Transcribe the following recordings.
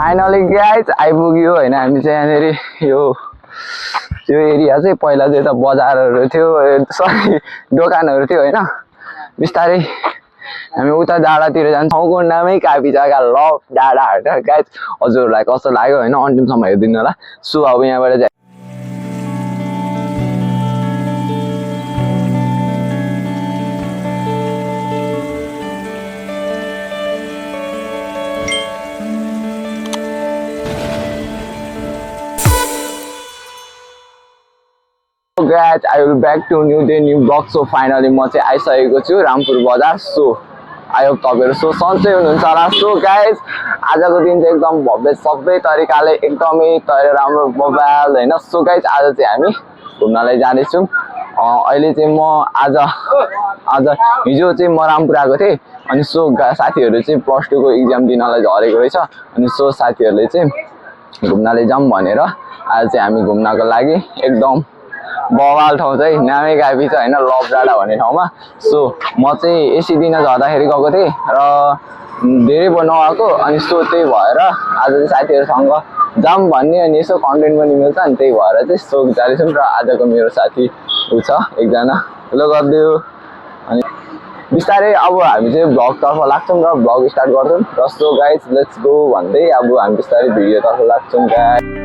Finally guys आइपुग्यो होइन हामी चाहिँ यहाँनिर यो एरिया चाहिँ पहिला चाहिँ त बजारहरू थियो सरी दोकानहरू थियो होइन बिस्तारै हामी उता डाँडातिर जान्छौँ ठाउँको नामै काफी जग्गा लभ डाँडा होइन गाइज हजुरहरूलाई कस्तो लाग्यो होइन अन्तिमसम्म हेरिदिनु होला सो अब यहाँबाट चाहिँ guys, I will back to new vlog. So finally म चाहिँ आइसकेको छु रामपुर बजार सो आई होप तपाईहरु सो सन्चै हुनुहुन्छ होला सो गाइज आजको दिन चाहिँ एकदम भव्य सबै तरिकाले एकदमै राम्रो बबाल हैन सो गाइज आज चाहिँ हामी घुम्नलाई जाँदैछौँ अहिले चाहिँ म आज हिजो चाहिँ म रामपुर आएको थिएँ अनि सो साथीहरु चाहिँ +2 को एक्जाम दिनलाई झरेको रहेछ अनि सो साथीहरुले चाहिँ घुम्नलाई जाऊँ भनेर आज चाहिँ हामी घुम्नको लागि एकदम बवाल ठाउँ चाहिँ नामै गाबी छ हैन लभ डाँडा भन्ने ठाउँमा सो म चाहिँ एसी दिन झर्दाखेरि गएको थिएँ र धेरै नआएको अनि सो त्यही भएर आज चाहिँ साथीहरुसँग जाम भन्ने अनि यसो कन्टेन्ट पनि मिल्छ अनि त्यही भएर चाहिँ सो जाँदैछौँ र आजको मेरो साथी उ छ एकजना हेलो गर्दियो अनि बिस्तारै अब हामी चाहिँ भ्लगतर्फ लाग्छौँ र भ्लग स्टार्ट गर्छौँ र सो गाइज लेट्स गो भन्दै अब हामी बिस्तारै भिडियोतर्फ लाग्छौँ गाइज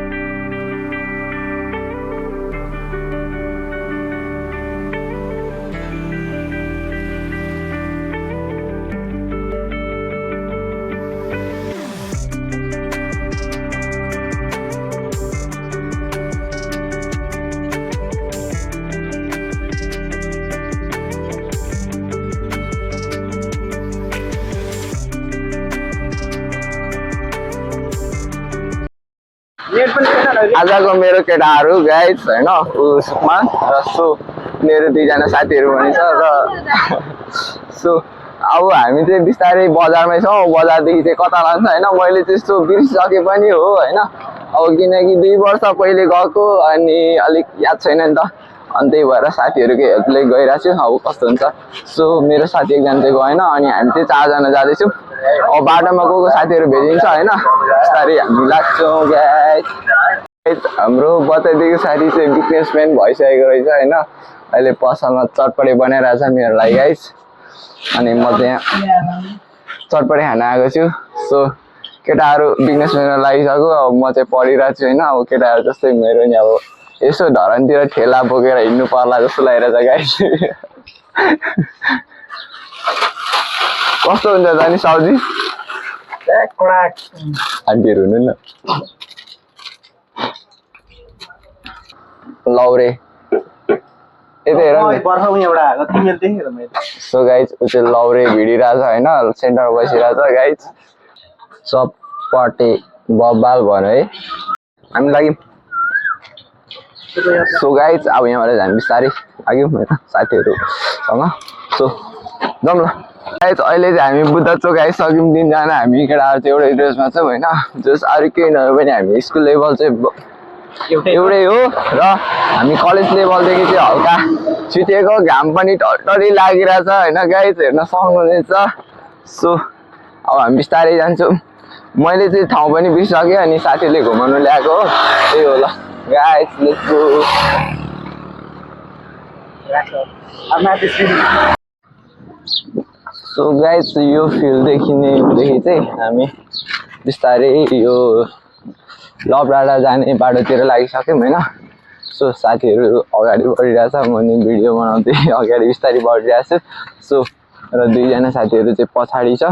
आजको मेरो केटाहरू गाइज हैन उसमा र सो मेरो दुईजना साथीहरू पनि छ र सो अब हामी चाहिँ बिस्तारै बजारमै छौँ बजारदेखि चाहिँ कता लान्छ हैन मैले त्यस्तो बिर्सिसके पनि हो हैन अब किनकि 2 वर्ष पहिले गएको अनि अलिक याद छैन नि त अनि त्यही भएर साथीहरुको हेल्पले गइरहेको छु अब कस्तो हुन्छ सो मेरो साथी एकजना चाहिँ गएन अनि हामी चाहिँ 4 जना जाँदैछौँ अब बाटोमा को साथीहरु भेटिन्छ हैन बिस्तारै हामी लाग्छौँ गाइज हाम्रो बताइदिएको साथी चाहिँ बिजनेसम्यान भइसकेको रहेछ हैन अहिले पसलमा चटपटे बनाइरहेछ मेरो लागि गाइज अनि म चाहिँ चटपटे खान आएको छु सो केटाहरू बिजनेसम्यानमा लागिसक्यो अब म चाहिँ पढिरहेको छु हैन अब केटाहरू जस्तै मेरो नि अब यसो धरनतिर ठेला बोकेर हिँड्नु पर्ला जस्तो लागिरहेछ गाइज कस्तो हुन्छ जानी सब्जी आन्टीहरू हुनु न लौरे यतै हेर सो गाइज उ चाहिँ लौरे भिडिरहेछ हैन सेन्टरमा बसिरहेछ गाइज चटपटे बबाल भन्यो है हामी लाग्यौँ सो गाइज अब यहाँबाट हामी बिस्तारै लाग्यौँ हैन साथीहरूसँग सो जाऊँ ल गाइज अहिले चाहिँ हामी बुद्ध चोक आइसक्यौँ 3 जना हामी केटाहरू चाहिँ एउटै ड्रेसमा छौँ हैन जस अरू केही नभए पनि हामी स्कुल लेभल चाहिँ एउटै हो र हामी कलेज लेभलदेखि चाहिँ हल्का छिटेको घाम पनि टरी लागिरहेछ हैन गाइज हेर्न सक्नुहुनेछ सो अब हामी बिस्तारै जान्छौँ मैले चाहिँ ठाउँ पनि बिर्सकेँ अनि साथीले घुमाउनु ल्याएको हो त्यही हो ल guys let's go so guys यो फिल्डदेखि चाहिँ हामी बिस्तारै यो लभ डाँडा जाने बाटोतिर लागिसक्यौँ हैन सो साथीहरू अगाडि बढिरहेछ म नि भिडियो बनाउँदै अगाडि बिस्तारै बढिरहेछु सो र 2 जना साथीहरू चाहिँ पछाडि छ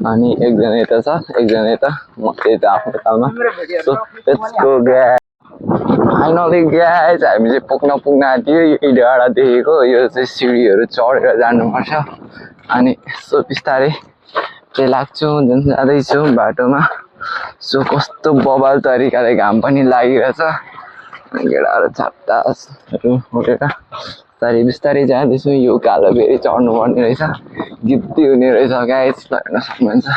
अनि एकजना यता छ एकजना यता म यता आफ्नो तालमा so let's go guys finally guys हामी चाहिँ पुग्न आँट्यो यो डाँडा देखेको यो चाहिँ सिडीहरू चढेर जानुपर्छ अनि सो बिस्तारै चाहिँ लाग्छौँ जाँदैछौँ बाटोमा सो कस्तो बबाल तरिकाले घाम पनि लागिरहेछ केटाहरू छाप्ताहरू उठेर बिस्तारै जाँदैछौँ यो कालो फेरि चढ्नु पर्ने रहेछ गिद्दी हुने रहेछ गाइज हेर्न सक्नुहुन्छ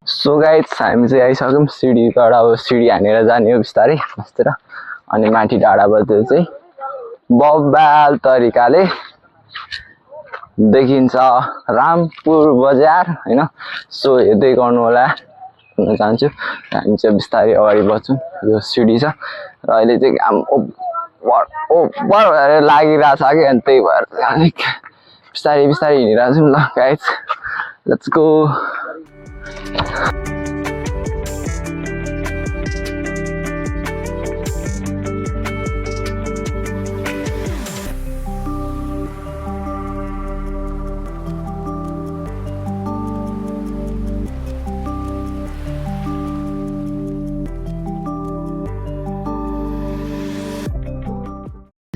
सो गाइज हामी चाहिँ आइसक्यौँ सिडीबाट अब सिडी हानेर जाने हो बिस्तारै बस्तिर अनि माथि डाँडाबाट चाहिँ बबाल तरिकाले देखिन्छ रामपुर बजार हैन सो हेर्दै गर्नु होला देखाउन चाहन्छु। हामी चाहिँ बिस्तारै अगाडि बढ्छौँ। यो सिडी छ र अहिले चाहिँ घाम ओभर लागिरहेको छ कि अनि त्यही भएर अलिक बिस्तारै बिस्तारै हिँडिरहेको छौँ। ल guys let's go.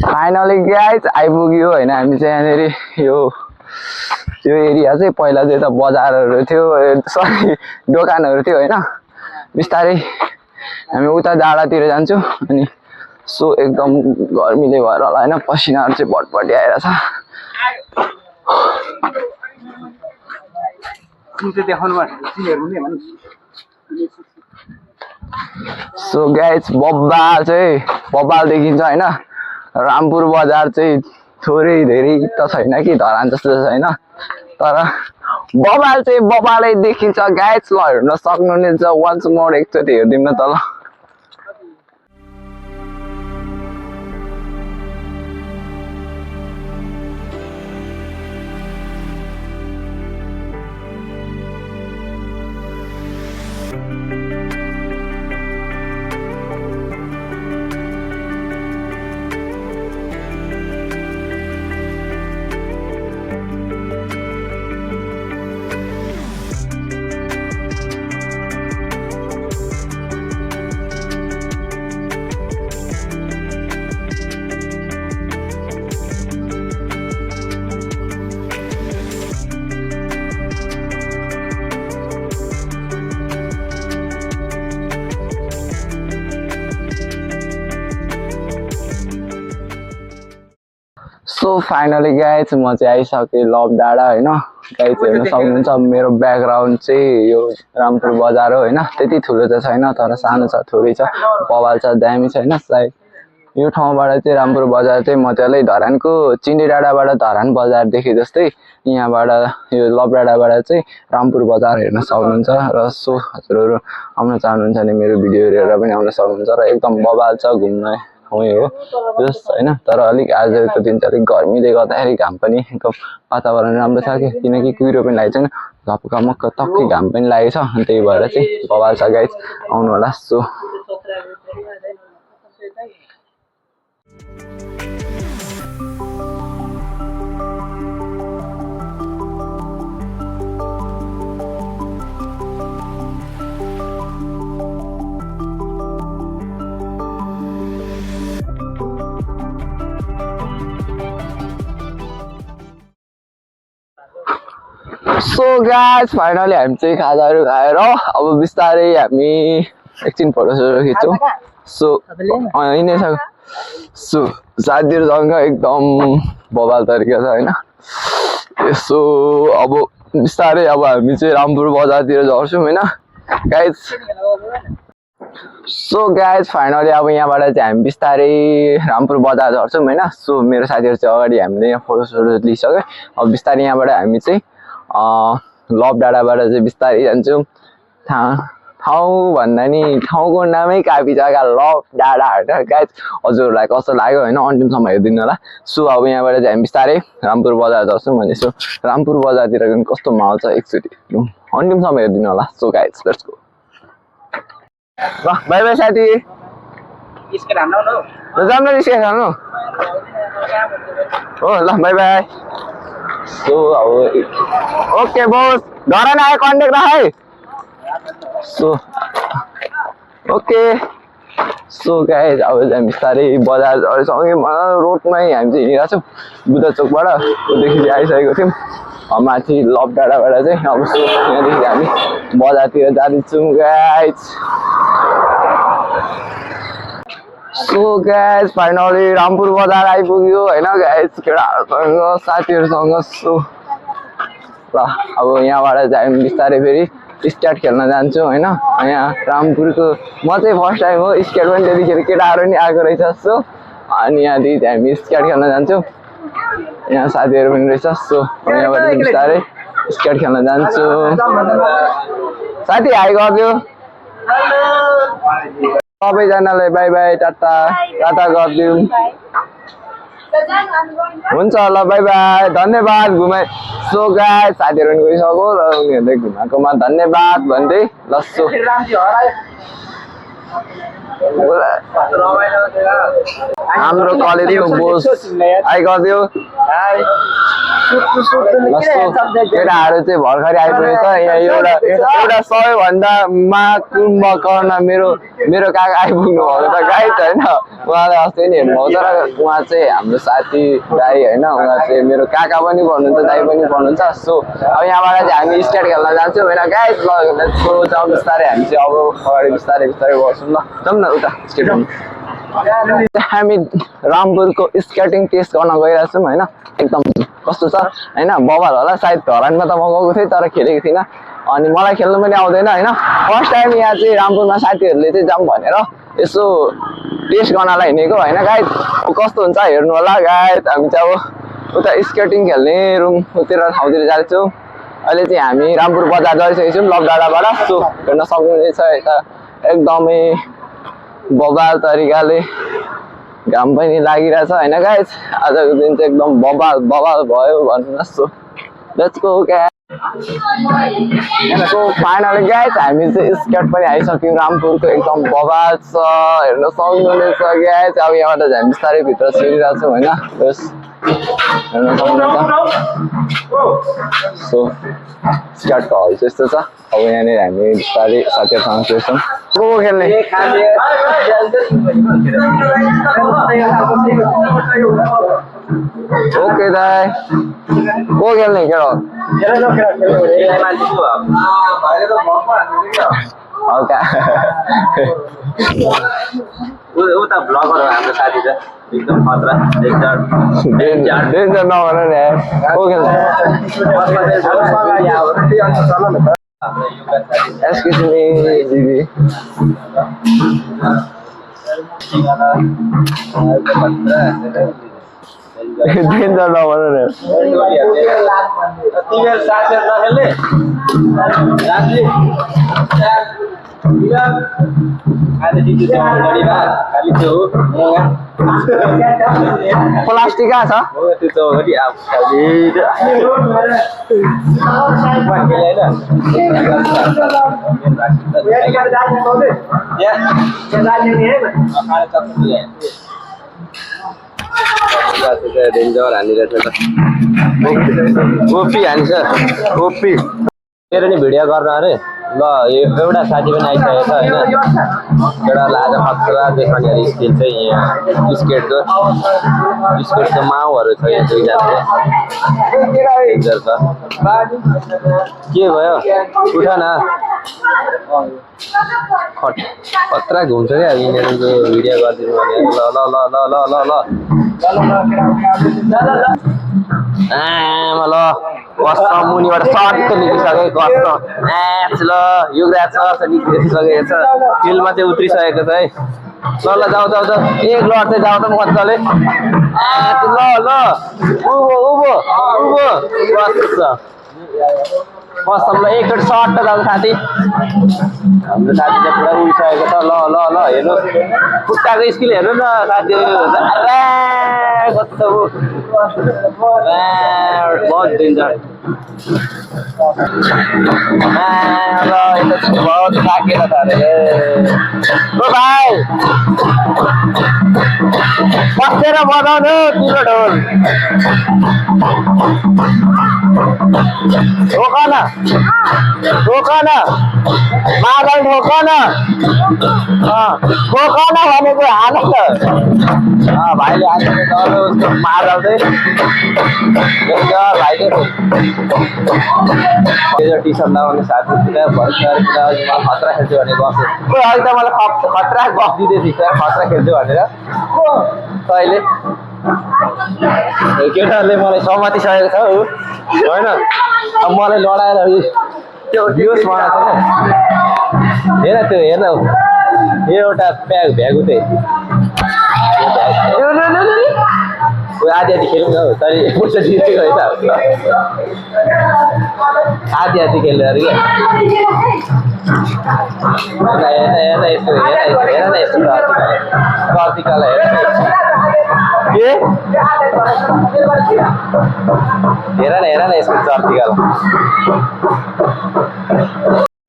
Finally guys आइपुग्यो होइन। हामी चाहिँ यहाँनिर यो एरिया चाहिँ पहिला चाहिँ त बजारहरू थियो, सरी दोकानहरू थियो होइन। बिस्तारै हामी उता डाँडातिर जान्छौँ अनि सो एकदम गर्मीले भएर होला होइन, पसिनाहरू चाहिँ भटभटी आइरहेछ। सो गाइज बब्बाल देखिन्छ होइन। रामपुर बजार चाहिँ थोरै धेरै त छैन कि धरान जस्तो छैन, तर बबाल चाहिँ बबालै देखिन्छ गाइज। ल हेर्न सक्नुहुनेछ, वान्स मोर एकचोटि हेरिदिउँ न त ल। सो फाइनली गाइज म चाहिँ आइसकेँ लभ डाँडा होइन। गाइज हेर्न सक्नुहुन्छ मेरो ब्याकग्राउन्ड चाहिँ यो रामपुर बजार हो होइन। त्यति ठुलो त छैन तर सानो छ, थोरै छ, बबाल छ, दामी छ होइन। सायद यो ठाउँबाट चाहिँ रामपुर बजार चाहिँ मजाले धरानको चिन्डी डाँडाबाट धरान बजार देखे जस्तै यहाँबाट यो लभ डाँडाबाट चाहिँ रामपुर बजार हेर्न सक्नुहुन्छ। र सो हजुरहरू आउन चाहनुहुन्छ भने मेरो भिडियो हेरेर पनि आउन सक्नुहुन्छ। र एकदम बबाल छ, घुम्न ठाउँ हो जस होइन। तर अलिक आजको दिन चाहिँ अलिक गर्मीले गर्दाखेरि घाम पनि एकदम वातावरण राम्रो छ कि, किनकि कुहिरो पनि लागेको छैन, झपकमक्क टक्कै घाम पनि लागेको छ। अनि त्यही भएर चाहिँ बबाल छ गाइज, आउनु होला। सो गाइज फाइनली हामी चाहिँ खाजाहरू खाएर अब बिस्तारै हामी एकछिन फोटोसोटो खिच्छौँ। सो यिनै छ। सो साथीहरूसँग एकदम बबाल तरिका छ होइन। यसो अब बिस्तारै अब हामी चाहिँ रामपुर बजारतिर झर्छौँ होइन गाइज। सो गाइज फाइनली अब यहाँबाट चाहिँ हामी बिस्तारै रामपुर बजार झर्छौँ होइन। सो मेरो साथीहरू चाहिँ अगाडि हामीले यहाँ फोटोसोटो लिइसक्यो। अब बिस्तारै यहाँबाट हामी चाहिँ लभ डाँडाबाट चाहिँ बिस्तारै जान्छौँ। ठाउँ भन्दा नि ठाउँको नामै काफी जग्गा लभ डाँडा होइन गाइज। हजुरहरूलाई कस्तो लाग्यो होइन अन्तिमसम्म हेरिदिनु होला। सो अब यहाँबाट चाहिँ हामी बिस्तारै रामपुर बजार झर्छौँ भने सो रामपुर बजारतिर कस्तो माहौल छ एकचोटि अन्तिमसम्म हेरिदिनु होला। So guys let's go. ल बाई बाई साथी, जानु निस्केर खानु हो। ल बाई बाई। सो अब ओके बस, घर आए कन्ट्याक्ट राख है। So okay. सो गाइज अब हामी बिस्तारै बजार सँगै रोडमै हामी चाहिँ हिँडिरहेको छौँ बुद्ध चोकबाट। त्योदेखि चाहिँ आइसकेको थियौँ माथि लभ डाँडाबाट चाहिँ। अब सो यहाँदेखि हामी बजारतिर जाँदैछौँ guys. So guys finally Rampur बजार आइपुग्यो होइन गाइज, केटाहरूसँग साथीहरूसँग। सो ल अब यहाँबाट चाहिँ हामी बिस्तारै फेरि स्केट खेल्न जान्छौँ होइन। यहाँ रामपुरको म चाहिँ फर्स्ट टाइम हो, स्केट पनि त्यतिखेर केटाहरू नि आएको रहेछ। सो अनि यहाँदेखि चाहिँ हामी स्केट खेल्न जान्छौँ, यहाँ साथीहरू पनि रहेछ। सो यहाँबाट बिस्तारै स्केट खेल्न जान्छौँ। साथी हाई गरिदियो। सबैजनालाई बाई बाई टाटा टाटा गरिदिउँ हुन्छ ल बाई बाई धन्यवाद घुमाइ सो गाइस साथीहरु पनि गइसक्यो र उनीहरूले घुमाएकोमा धन्यवाद भन्दै ल सो हाम्रो कलेजको बोस आइगयो केटाहरू चाहिँ भर्खरै आइपुगेछ यहाँ एउटा सबैभन्दा कुम्भकर्ण मेरो काका आइपुग्नु भएको त गाइस होइन उहाँलाई अस्ति नि हेर्नुभएको छ र उहाँ चाहिँ हाम्रो साथी दाई होइन उहाँ चाहिँ मेरो काका पनि भन्नुहुन्छ दाई पनि भन्नुहुन्छ सो अब यहाँबाट चाहिँ हामी स्केट खेल्न जान्छौँ होइन गाइस ल जाउँ बिस्तारै हामी चाहिँ अब अगाडि बिस्तारै बिस्तारै गर्छौँ ल जाउँ न उता स्केट हामी रामपुरको स्केटिङ टेस्ट गर्न गइरहेछौँ होइन एकदम कस्तो छ होइन बबाल होला सायद धरानमा त म गएको थिएँ तर खेलेको थिइनँ अनि मलाई खेल्नु पनि आउँदैन होइन फर्स्ट टाइम यहाँ चाहिँ रामपुरमा साथीहरूले चाहिँ जाउँ भनेर यसो टेस्ट गर्नलाई हिँडेको होइन गाइस कस्तो हुन्छ हेर्नु होला गाइस हामी चाहिँ अब उता स्केटिङ खेल्ने रुमतिर ठाउँतिर जान्छौँ अहिले चाहिँ हामी रामपुर बजार गइसकेको छौँ लकडाँडाबाट सो हेर्न सक्नुहुनेछ यता एकदमै बबाल तरिकाले घाम पनि लागिरहेछ होइन गाइस आजको दिन चाहिँ एकदम बबाल भयो भन्नुहोस् so let's go guys so finally guys हामी चाहिँ स्केट पनि आइसक्यौँ रामपुरको एकदम बबाल छ हेर्न सक्नुहुनेछ गाइस अब यहाँबाट हामी बिस्तारै भित्र छिरिरहेको छौँ होइन बस हेर्न सक्नुहुन्छ सो स्केटको हल चाहिँ यस्तो छ अब यहाँनिर हामी बिस्तारै साथीहरूसँग खेल्छौँ को खेल्ने ओके दाइ को खेल्ने केटा उता भ्लगर हो हाम्रो साथी त एकदम खतरा डेन्जर नभन नि को खेल्ने एक्सक्युज मी दिदी डेन्जर नभन नि तिमीहरू साथीहरू नखेल्ने प्लास्टिक कहाँ छ डेन्जर हानिरहेछ त कोपी हान्छ कोपी मेरो नि भिडियो गर्न अरे ल एउटा साथी पनि आइसकेको छ होइन एउटालाई आज खतरा देखाउने अरे स्किल चाहिँ यहाँ स्केटको माउहरू छ यहाँ दुईजना डेन्जर छ के भयो उठ न खतरा घुम्छ क्या यिनीहरूको भिडियो गरिदिनु भने ल ल ल ल ल ल ल आमा ल कस्तो मुनिबाट सर्ट निस्किसकेको कस्तो ल युगराज सर निस्किसकेको छ फिल्डमा चाहिँ उत्रिसकेको छ है ल ल जाऊ जाऊ जाऊ एक लड चाहिँ जाऊ त मजाले ल ल उँभो उँभो उँभो कस्तो कसमलाई एकचोटि सर्ट जाऊ साथी हाम्रो साथी चाहिँ पुरा उडिसकेको छ ल ल ल हेर्नुहोस् खुट्टाको स्किल हेर्नु न साथी कस्तो बहुत डेन्जर बहुत थाकेर त अरे ओ भाइ बसेर बजाउनु तिम्रो ढोल ठोक न मादल ठोक न भनेको हाल भाइले हालेको उसको मादल चाहिँ भाइले टी सर्ट लगाउने साथीसित भर्खर खतरा खेल्छु भने गफ अहिले त मलाई खतरा गफ दिँदै थिएछ खतरा खेल्छु भनेर अहिले केटाहरूले मलाई समातिसकेको छ होइन अब मलाई लडाएर त्यो भियोस् बनाएको छ हेर त्यो हेर्न यो एउटा भ्यागु चाहिँ आधी आधी खेलौँ न हौ तैँले पैसा दिएको होइन आधी आधी खेल्नु अरे क्या हेर यस्तो कार्तिकलाई हेर न यसको कार्तिकलाई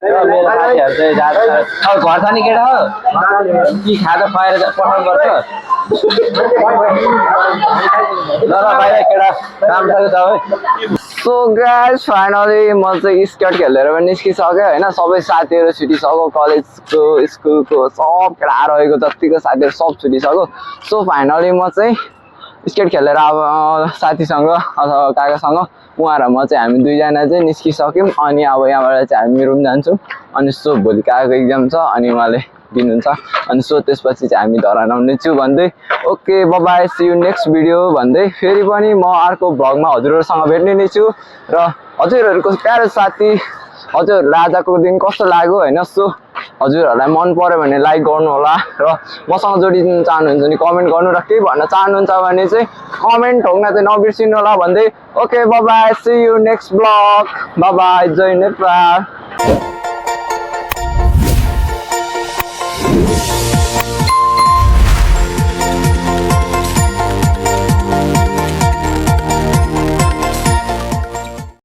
मेरो साथीहरू चाहिँ जान्छ अब घर छ नि केटा हो कि खाजा खुवाएर पठाउनु पर्छ ल बाहिर केटा काम छ है सो गाइस फाइनली म चाहिँ स्केट खेलेर पनि निस्किसकेँ होइन सबै साथीहरू छुटिसक्यो कलेजको स्कुलको सब केटा रहेको जतिको साथीहरू सब छुटिसक्यो सो फाइनली म चाहिँ स्केट खेलेर अब साथीसँग अथवा काकासँग उहाँ र म चाहिँ हामी दुईजना चाहिँ निस्किसक्यौँ अनि अब यहाँबाट चाहिँ हामी रुम जान्छौँ अनि सो भोलि काकाको एक्जाम छ अनि उहाँले दिनुहुन्छ अनि सो त्यसपछि चाहिँ हामी धरान आउनेछु भन्दै okay bye see you next video भन्दै फेरि पनि म अर्को भ्लगमा हजुरहरूसँग भेट्ने नै छु र हजुरहरूको प्यारो साथी हजुरहरूलाई आजको दिन कस्तो लाग्यो होइन सो हजुरहरूलाई मन पर्यो भने लाइक गर्नु होला र मसँग जोडिनु चाहनुहुन्छ भने कमेन्ट गर्नु र केही भन्न चाहनुहुन्छ भने चाहिँ कमेन्ट ठोक्न चाहिँ नबिर्सिनु होला भन्दै okay bye see you next vlog bye जय नेपाल